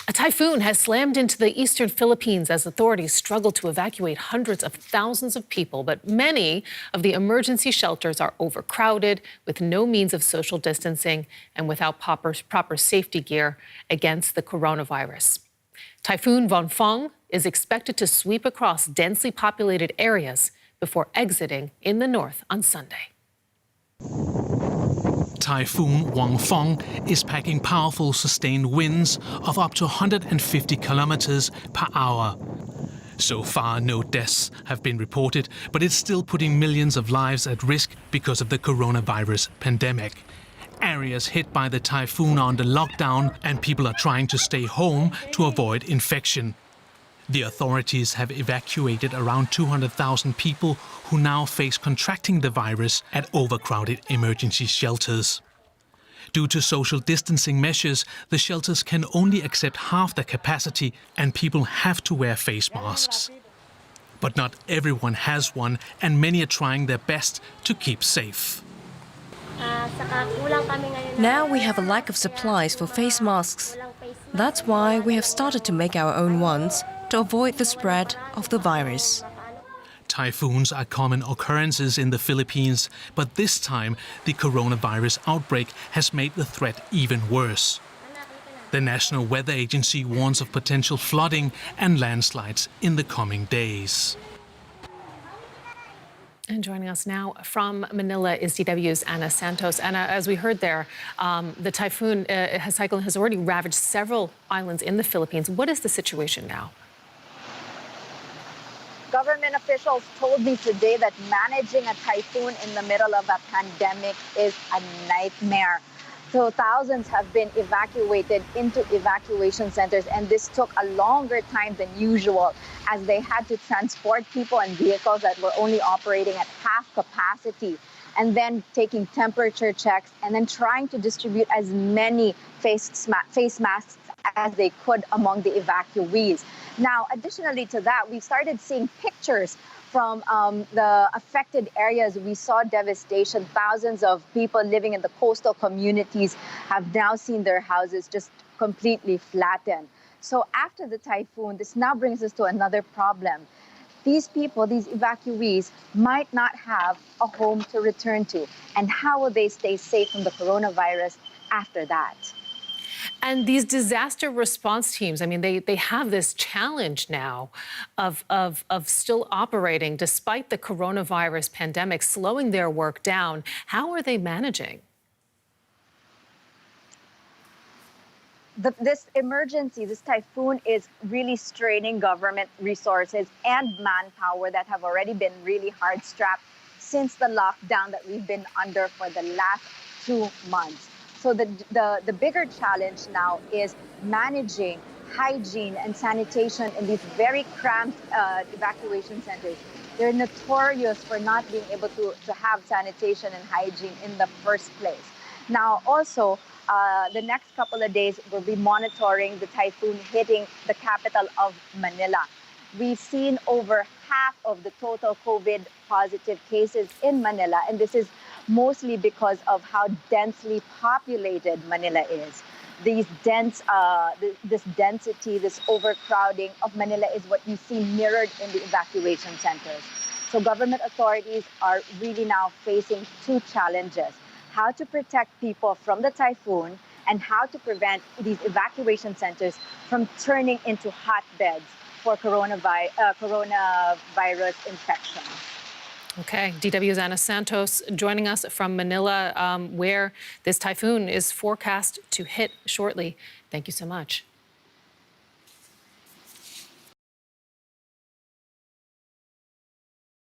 A typhoon has slammed into the eastern Philippines as authorities struggle to evacuate hundreds of thousands of people. But many of the emergency shelters are overcrowded, with no means of social distancing and without proper safety gear against the coronavirus. Typhoon Vonfong is expected to sweep across densely populated areas before exiting in the north on Sunday. Typhoon Vonfong is packing powerful sustained winds of up to 150 kilometers per hour. So far, no deaths have been reported, but it's still putting millions of lives at risk because of the coronavirus pandemic. Areas hit by the typhoon are under lockdown, and people are trying to stay home to avoid infection. The authorities have evacuated around 200,000 people who now face contracting the virus at overcrowded emergency shelters. Due to social distancing measures, the shelters can only accept half their capacity and people have to wear face masks. But not everyone has one, and many are trying their best to keep safe. Now we have a lack of supplies for face masks. That's why we have started to make our own ones to avoid the spread of the virus. Typhoons are common occurrences in the Philippines, but this time the coronavirus outbreak has made the threat even worse. The National Weather Agency warns of potential flooding and landslides in the coming days. And joining us now from Manila is DW's Ana Santos. Ana, as we heard there, the typhoon cyclone has already ravaged several islands in the Philippines. What is the situation now? Government officials told me today that managing a typhoon in the middle of a pandemic is a nightmare. So thousands have been evacuated into evacuation centers, and this took a longer time than usual as they had to transport people and vehicles that were only operating at half capacity, and then taking temperature checks and then trying to distribute as many face masks as they could among the evacuees. Now, additionally to that, we started seeing pictures from the affected areas. We saw devastation. Thousands of people living in the coastal communities have now seen their houses just completely flattened. So after the typhoon, this now brings us to another problem. These people, these evacuees, might not have a home to return to. And how will they stay safe from the coronavirus after that? And these disaster response teams, I mean, they have this challenge now of still operating despite the coronavirus pandemic, slowing their work down. How are they managing? This emergency, this typhoon is really straining government resources and manpower that have already been really hard-strapped since the lockdown that we've been under for the last 2 months. So the bigger challenge now is managing hygiene and sanitation in these very cramped evacuation centers. They're notorious for not being able to have sanitation and hygiene in the first place. Now, also, the next couple of days, we'll be monitoring the typhoon hitting the capital of Manila. We've seen over half of the total COVID positive cases in Manila, and this is mostly because of how densely populated Manila is. This density, this overcrowding of Manila is what you see mirrored in the evacuation centers. So government authorities are really now facing two challenges: how to protect people from the typhoon and how to prevent these evacuation centers from turning into hotbeds for coronavirus infection. Okay, DW's Ana Santos joining us from Manila, where this typhoon is forecast to hit shortly. Thank you so much.